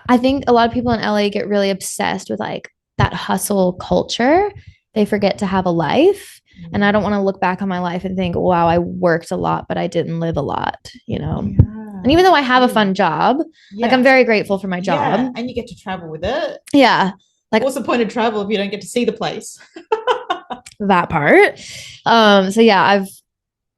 I think a lot of people in LA get really obsessed with like that hustle culture. They forget to have a life. And I don't want to look back on my life and think, wow, I worked a lot, but I didn't live a lot, And even though I have a fun job, like I'm very grateful for my job. Yeah. And you get to travel with it. Yeah. Like, what's the point of travel if you don't get to see the place? That part. So yeah,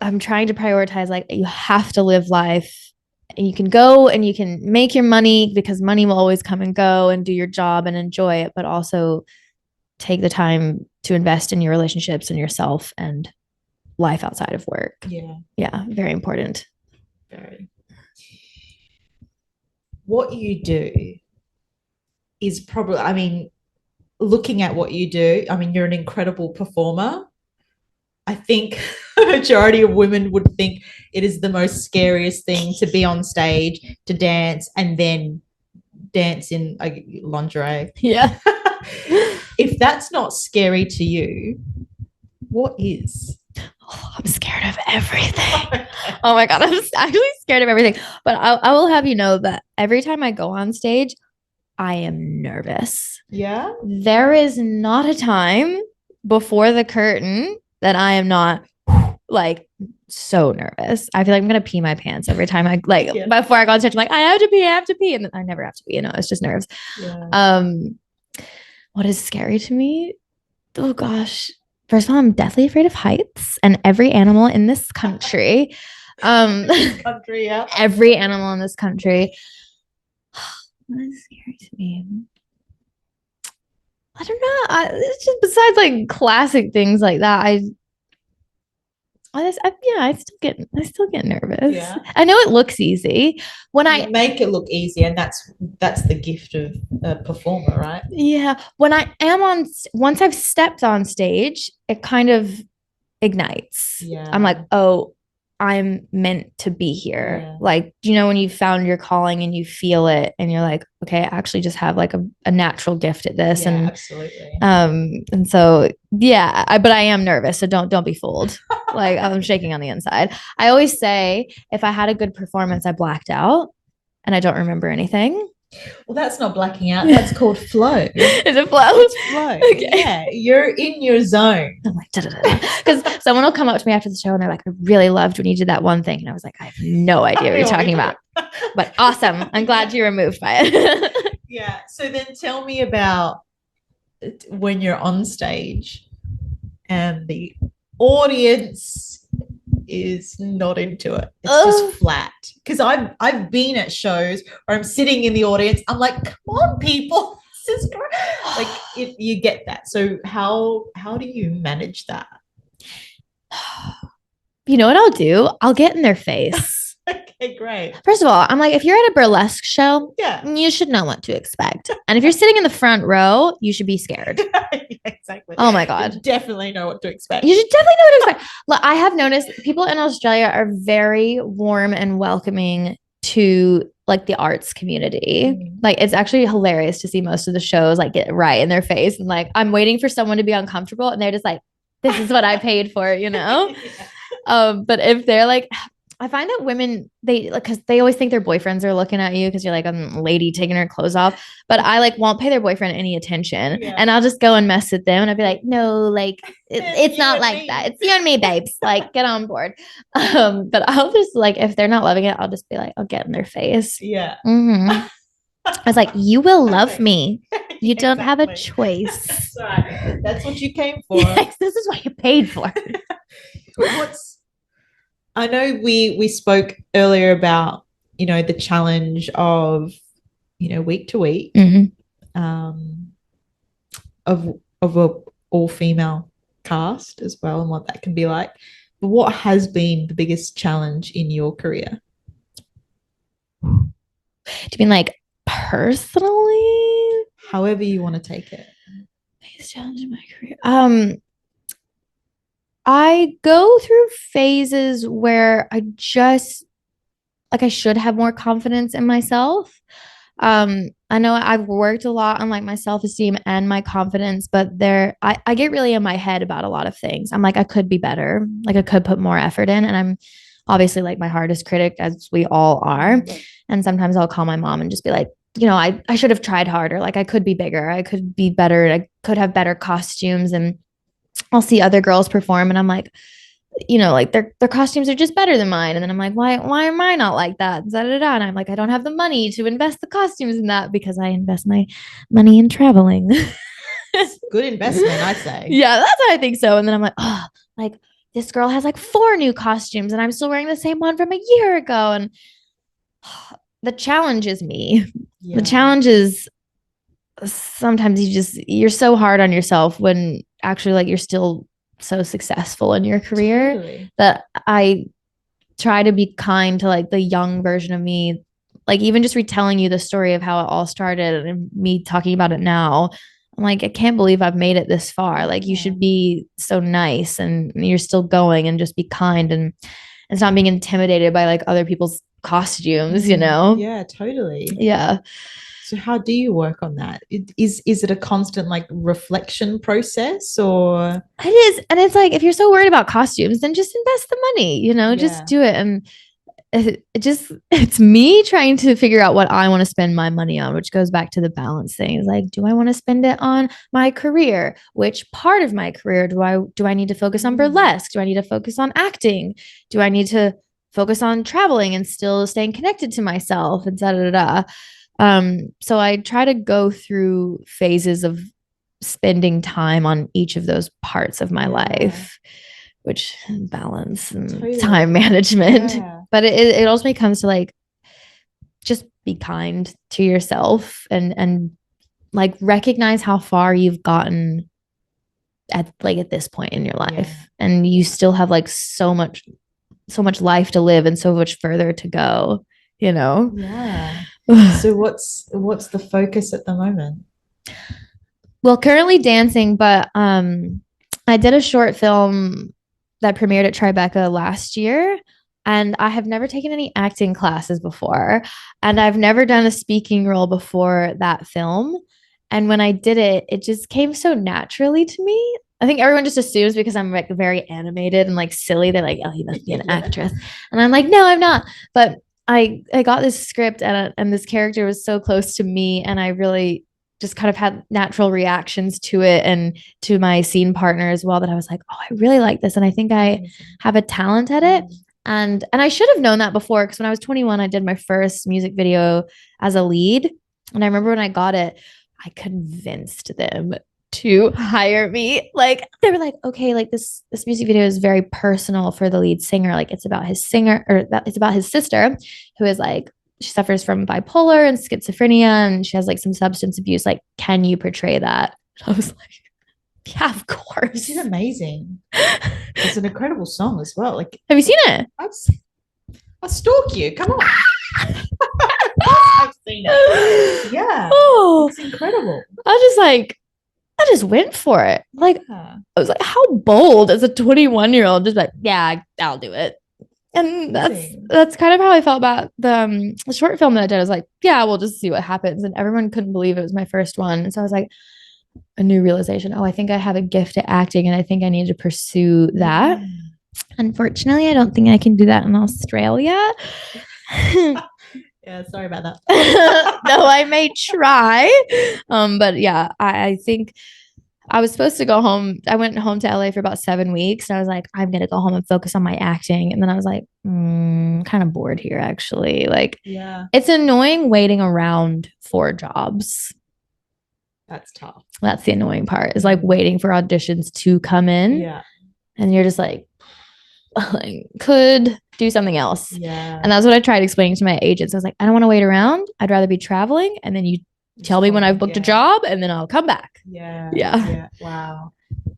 I'm trying to prioritize, like, you have to live life, and you can go and you can make your money, because money will always come and go, and do your job and enjoy it, but also take the time to invest in your relationships and yourself and life outside of work. Yeah, very important. Very. What you do is probably, looking at what you do, you're an incredible performer. I think a majority of women would think it is the most scariest thing to be on stage, to dance, and then dance in lingerie. Yeah. If that's not scary to you, what is? Oh, I'm scared of everything. Oh my God, I'm actually scared of everything. But I will have you know that every time I go on stage, I am nervous. Yeah. There is not a time before the curtain that I am not like so nervous. I feel like I'm gonna pee my pants every time before I go on stage. I'm like, I have to pee, and then I never have to pee. It's just nerves. Yeah. What is scary to me? Oh gosh. First of all, I'm deathly afraid of heights, and every animal in this country. Every animal in this country. What is scary to me? I don't know. It's just besides like classic things like that. I still get nervous. Yeah. I know it looks easy when I make it look easy, and that's the gift of a performer, right? Yeah. When I am once I've stepped on stage, it kind of ignites. Yeah. I'm like, oh, I'm meant to be here. Yeah. Like, when you found your calling and you feel it, and you're like, okay, I actually just have like a natural gift at this. Yeah, and absolutely. And so yeah, but I am nervous, so don't be fooled. Like, I'm shaking on the inside. I always say if I had a good performance, I blacked out and I don't remember anything. Well, that's not blacking out. That's called flow. Is it flow? It's flow. Okay. Yeah, you're in your zone. I'm like, because someone will come up to me after the show and they're like, I really loved when you did that one thing. And I was like, I have no idea what you're talking about. But awesome. I'm glad you were moved by it. Yeah. So then tell me about when you're on stage and the audience is not into it. It's just flat. Because I've been at shows where I'm sitting in the audience. I'm like, come on, people. This is great. Like, you get that. So how do you manage that? You know what I'll do? I'll get in their face. Okay, great. First of all, I'm like, if you're at a burlesque show, yeah, you should know what to expect. And if you're sitting in the front row, you should be scared. Yeah, exactly. Oh my God. You definitely know what to expect. You should definitely know what to expect. Look, I have noticed people in Australia are very warm and welcoming to like the arts community. Like, it's actually hilarious to see most of the shows like get right in their face. And like, I'm waiting for someone to be uncomfortable and they're just like, this is what I paid for, Yeah. But if they're like, I find that women, because they always think their boyfriends are looking at you because you're like a lady taking her clothes off. But I like won't pay their boyfriend any attention, and I'll just go and mess with them. And I'll be like, no, like it's not like that. It's you and me, babes. Like, get on board. But I'll just like, if they're not loving it, I'll just be like, I'll get in their face. Yeah. Mm-hmm. I was like, you will love me. You don't have a Exactly. choice. That's right. That's what you came for. Yes, this is what you paid for. I know we spoke earlier about, the challenge of, week to week, of a all female cast as well, and what that can be like. But what has been the biggest challenge in your career? Do you mean like personally? However you want to take it. Biggest challenge in my career. I go through phases where I just like I should have more confidence in myself. I know I've worked a lot on like my self-esteem and my confidence, but I get really in my head about a lot of things. I'm like, I could be better. Like I could put more effort in. And I'm obviously like my hardest critic, as we all are. And sometimes I'll call my mom and just be like, I should have tried harder. Like I could be bigger. I could be better. I could have better costumes. And I'll see other girls perform and I'm like, like their costumes are just better than mine. And then I'm like, why am I not like that? Da, da, da. And I'm like, I don't have the money to invest the costumes in that because I invest my money in traveling. Good investment, I say. Yeah, that's what I think so. And then I'm like, oh, like this girl has like 4 new costumes and I'm still wearing the same one from a year ago. And the challenge is me. Yeah. The challenge is sometimes you're so hard on yourself when actually like you're still so successful in your career. Totally. That I try to be kind to like the young version of me, like even just retelling you the story of how it all started and me talking about it now. I'm like, I can't believe I've made it this far. Like you should be so nice and you're still going, and just be kind and stop being intimidated by like other people's costumes, Yeah, totally. Yeah. So how do you work on that? Is it a constant like reflection process, or? It is. And it's like, if you're so worried about costumes, then just invest the money, just do it. And it's me trying to figure out what I want to spend my money on, which goes back to the balance thing. It's like, do I want to spend it on my career? Which part of my career do I need to focus on burlesque? Do I need to focus on acting? Do I need to focus on traveling and still staying connected to myself, and da da da. So I try to go through phases of spending time on each of those parts of my life, which balance and time management. Yeah. But it also comes to like, just be kind to yourself and like recognize how far you've gotten at this point in your life. And you still have like so much life to live and so much further to go, Yeah. So what's the focus at the moment? Well, currently dancing, but I did a short film that premiered at Tribeca last year, and I have never taken any acting classes before, and I've never done a speaking role before that film. And when I did it, it just came so naturally to me. I think everyone just assumes because I'm like very animated and like silly, they're like, oh, you must be an actress. And I'm like, no, I'm not. But I got this script and this character was so close to me, and I really just kind of had natural reactions to it and to my scene partner as well, that I was like, oh, I really like this. And I think I have a talent at it. And I should have known that before, because when I was 21, I did my first music video as a lead. And I remember when I got it, I convinced them to hire me. Like they were like, okay, like this music video is very personal for the lead singer. Like it's about his sister, who is like, she suffers from bipolar and schizophrenia, and she has like some substance abuse. Like, can you portray that? I was like, yeah, of course. This is amazing. It's an incredible song as well. Like, have you seen it? I'll stalk you. Come on. I've seen it. Yeah. Oh, it's incredible. I just went for it. Like, I was like, how bold as a 21-year-old, just like, yeah, I'll do it. And that's kind of how I felt about the short film that I did. I was like, yeah, we'll just see what happens. And everyone couldn't believe it was my first one. And so I was like, a new realization. Oh, I think I have a gift at acting, and I think I need to pursue that. Unfortunately, I don't think I can do that in Australia. Yeah, sorry about that. Though I may try. But yeah, I think I was supposed to go home. I went home to LA for about 7 weeks. And I was like, I'm going to go home and focus on my acting. And then I was like, kind of bored here, actually. Like, Yeah. it's annoying waiting around for jobs. That's tough. That's the annoying part, is like waiting for auditions to come in. Yeah. And you're just like, could do something else. Yeah. And that's what I tried explaining to my agents. I was like, I don't want to wait around. I'd rather be traveling. And then you tell me when I've booked a job, and then I'll come back. Yeah. Wow.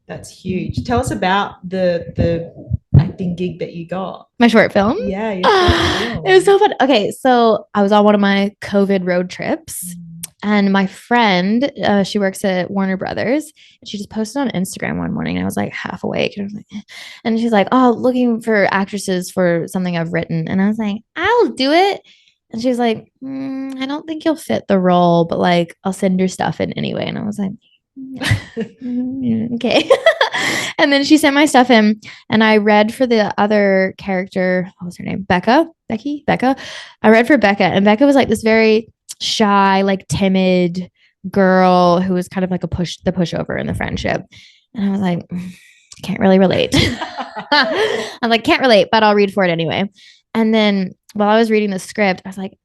That's huge. Tell us about the acting gig that you got. My short film? Yeah, your short film. It was so fun. Okay, so I was on one of my COVID road trips. And my friend, she works at Warner Brothers, and she just posted on Instagram one morning. And I was like half awake. And I was like, and she's like, oh, looking for actresses for something I've written. And I was like, I'll do it. And she was like, I don't think you'll fit the role, but like, I'll send your stuff in anyway. And I was like, okay. And then she sent my stuff in, and I read for the other character. What was her name? Becca. I read for Becca, and Becca was like this very shy, like timid girl who was kind of like the pushover in the friendship. And I was like, can't really relate. I'm like, can't relate, but I'll read for it anyway. And then while I was reading the script, I was like,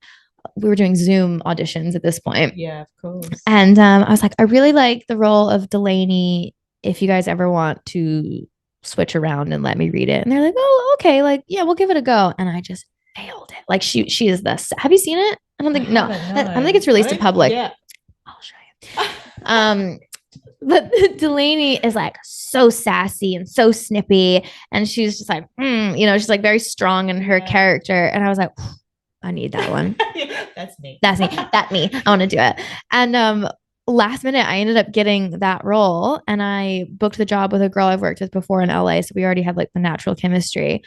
we were doing Zoom auditions at this point. Yeah, of course. And I was like, I really like the role of Delaney. If you guys ever want to switch around and let me read it. And they're like, oh, okay. Like, yeah, we'll give it a go. And I just nailed it. Like she is the, have you seen it? I don't think, I don't think it's released in public. Yeah. I'll show you. But Delaney is like so sassy and so snippy. And she's just like, she's like very strong in her character. And I was like, I need that one. That's me. I want to do it. And last minute, I ended up getting that role, and I booked the job with a girl I've worked with before in LA. So we already had like the natural chemistry.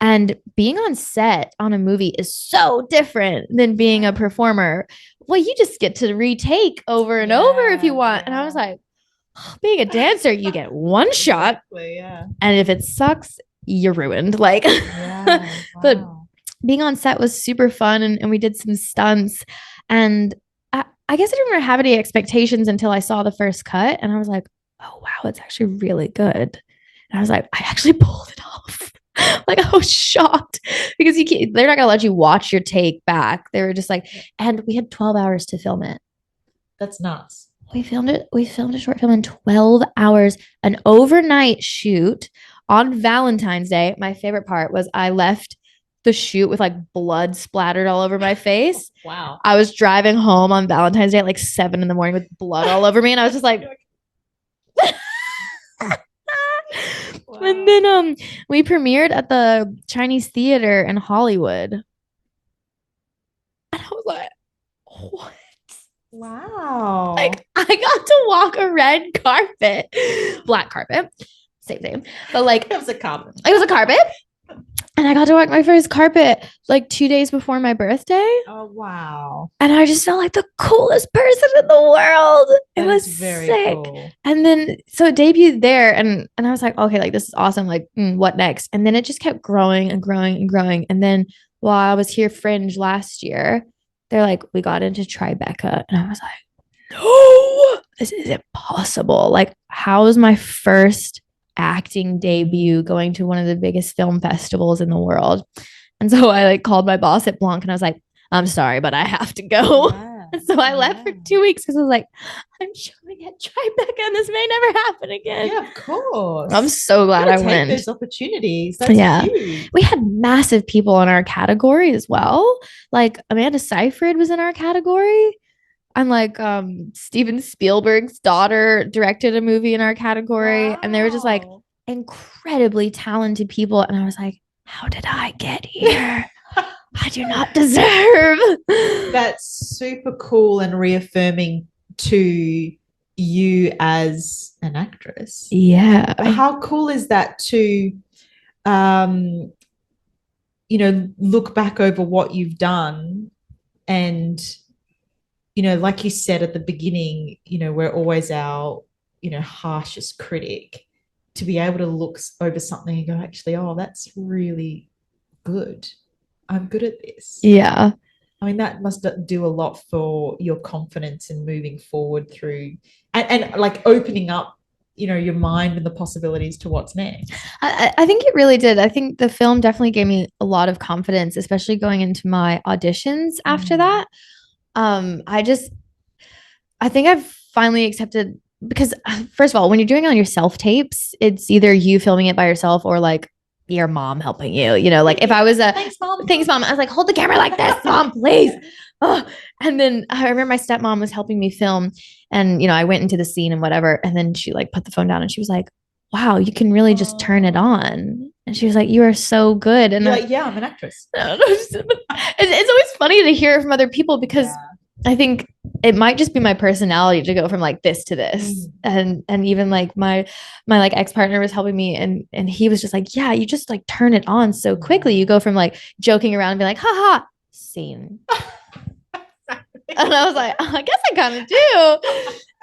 And being on set on a movie is so different than being a performer. Well, you just get to retake over and over if you want. And I was like, being a dancer, you get one shot. Yeah. And if it sucks, you're ruined. Like, but being on set was super fun, and we did some stunts. And I guess I didn't really have any expectations until I saw the first cut, and I was like, oh, wow, it's actually really good. And I was like, I actually pulled it off. Like, I was shocked because they're not going to let you watch your take back. They were just like, and we had 12 hours to film it. That's nuts. We filmed a short film in 12 hours, an overnight shoot on Valentine's Day. My favorite part was I left the shoot with like blood splattered all over my face. Wow. I was driving home on Valentine's Day at like 7 a.m. with blood all over me. And I was just like, wow. And then we premiered at the Chinese Theater in Hollywood. And I was like, what? Wow. Like, I got to walk a red carpet, black carpet, same. But like, it was a carpet. And I got to walk my first carpet like 2 days before my birthday. Oh, wow. And I just felt like the coolest person in the world. It was very sick. Cool. And then, so it debuted there, and I was like, okay, like this is awesome. Like, what next? And then it just kept growing and growing and growing. And then while I was here Fringe last year, they're like, we got into Tribeca. And I was like, no, this is impossible. Like, how is my first acting debut going to one of the biggest film festivals in the world? And so I like called my boss at Blanc, and I was like, I'm sorry, but I have to go. And so I left for 2 weeks because I was like, I'm showing at Tribeca and this may never happen again. Yeah, of course. I'm so glad I went. Those opportunities. That's huge. We had massive people in our category as well. Like Amanda Seyfried was in our category. And like Steven Spielberg's daughter directed a movie in our category. Wow. And they were just like incredibly talented people. And I was like, how did I get here? I do not deserve. That's super cool and reaffirming to you as an actress. Yeah. How cool is that to look back over what you've done, and like you said at the beginning, we're always our harshest critic. To be able to look over something and go, actually, oh, that's really good. I'm good at this. Yeah. I mean, that must do a lot for your confidence in moving forward through and like opening up your mind and the possibilities to what's next. I think it really did. I think the film definitely gave me a lot of confidence, especially going into my auditions after that. I think I've finally accepted, because first of all, when you're doing it on your self tapes, it's either you filming it by yourself or like your mom helping you, like if I was thanks mom, I was like, hold the camera like this, mom, please. Oh. And then I remember my stepmom was helping me film, and I went into the scene and whatever, and then she like put the phone down and she was like, wow, you can really just turn it on. And she was like, you are so good. And like, yeah, I'm an actress. It's always funny to hear from other people, because I think it might just be my personality to go from like this to this. And even like my like ex-partner was helping me, and he was just like, yeah, you just like turn it on so quickly. You go from like joking around and be like, haha, scene. And I was like, I guess I kind of do.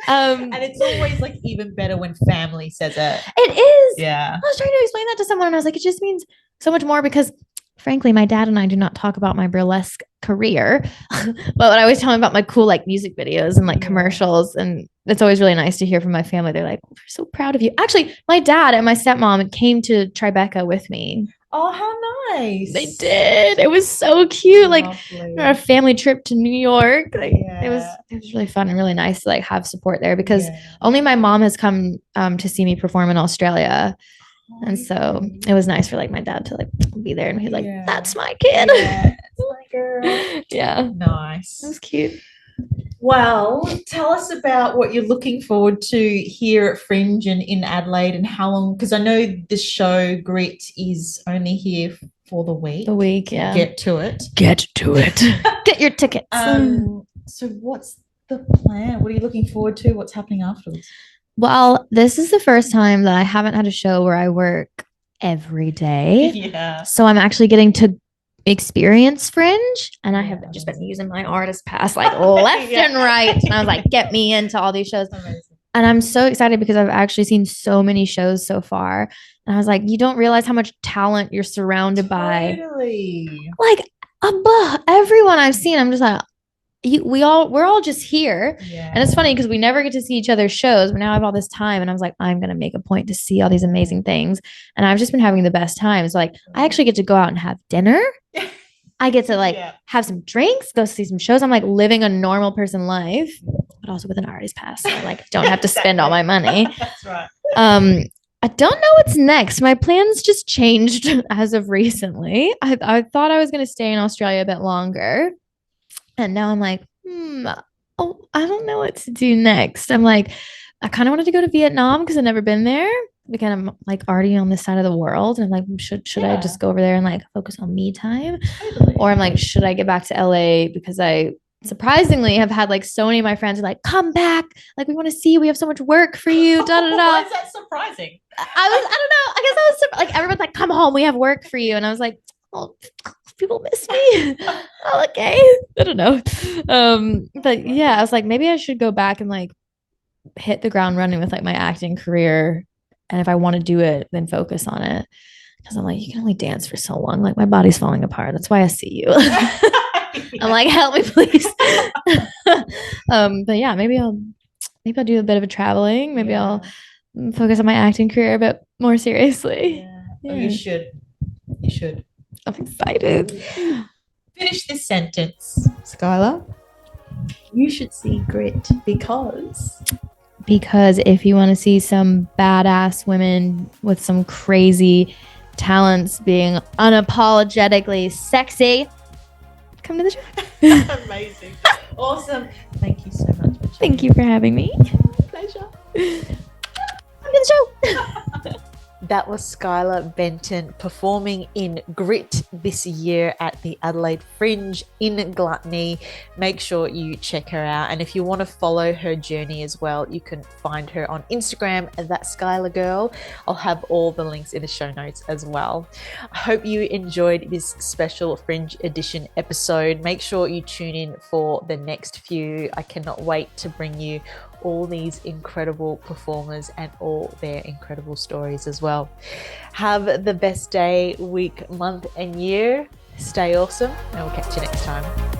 And it's always like even better when family says it. It is. Yeah. I was trying to explain that to someone, and I was like, it just means so much more, because frankly, my dad and I do not talk about my burlesque career, but when I always tell him about my cool like music videos and like commercials, and it's always really nice to hear from my family. They're like, we're so proud of you. Actually, my dad and my stepmom came to Tribeca with me. Oh, how nice. They did. It was so cute. Like a family trip to New York. Like it was really fun and really nice to like have support there, because only my mom has come to see me perform in Australia. And so it was nice for like my dad to like be there, and he's like, that's my kid. Yeah, that's my girl. Yeah. Nice. It was cute. Well, tell us about what you're looking forward to here at Fringe and in Adelaide, and how long, because I know this show Grit is only here for the week. Yeah. Get to it. Get your tickets. So what's the plan? What are you looking forward to? What's happening afterwards? Well, this is the first time that I haven't had a show where I work every day. Yeah. So I'm actually getting to experience Fringe, and I have just been using my artist pass like left and right. And I was like, get me into all these shows. Amazing. And I'm so excited because I've actually seen so many shows so far. And I was like, you don't realize how much talent you're surrounded by. Like everyone I've seen, I'm just like, we're all just here. And it's funny because we never get to see each other's shows, but now I have all this time, and I was like, I'm gonna make a point to see all these amazing things, and I've just been having the best times. Like I actually get to go out and have dinner. I get to like have some drinks, go see some shows. I'm like living a normal person life, but also with an artist pass, so I like don't have to spend all my money. That's right. I don't know what's next. My plans just changed as of recently. I thought I was gonna stay in Australia a bit longer. And now I'm like, I don't know what to do next. I'm like, I kind of wanted to go to Vietnam because I've never been there. Because I'm like already on this side of the world. And I'm like, should I just go over there and like focus on me time? Totally. Or I'm like, should I get back to LA? Because I surprisingly have had like so many of my friends are like, come back. Like, we want to see you. We have so much work for you. Da, da, da. Why is that surprising? I don't know. I guess I was like, everyone's like, come home. We have work for you. And I was like, oh, people miss me. Oh, okay. I don't know. But yeah, I was like, maybe I should go back and like hit the ground running with like my acting career. And if I want to do it, then focus on it. Because I'm like, you can only dance for so long. Like my body's falling apart. That's why I see you. I'm like, help me, please. But yeah, maybe I'll do a bit of a traveling. Maybe I'll focus on my acting career a bit more seriously. Oh, you should. I'm excited. Finish this sentence, Skylar. You should see Grit because if you want to see some badass women with some crazy talents being unapologetically sexy, come to the show. Amazing. Awesome. Thank you so much. Thank you for having me. Pleasure. Come to the show. That was Skylar Benton performing in Grit this year at the Adelaide Fringe in Gluttony. Make sure you check her out. And if you want to follow her journey as well, you can find her on Instagram at that Skylar girl. I'll have all the links in the show notes as well. I hope you enjoyed this special Fringe Edition episode. Make sure you tune in for the next few. I cannot wait to bring you all these incredible performers and all their incredible stories as well. Have the best day, week, month, and year. Stay awesome, and we'll catch you next time.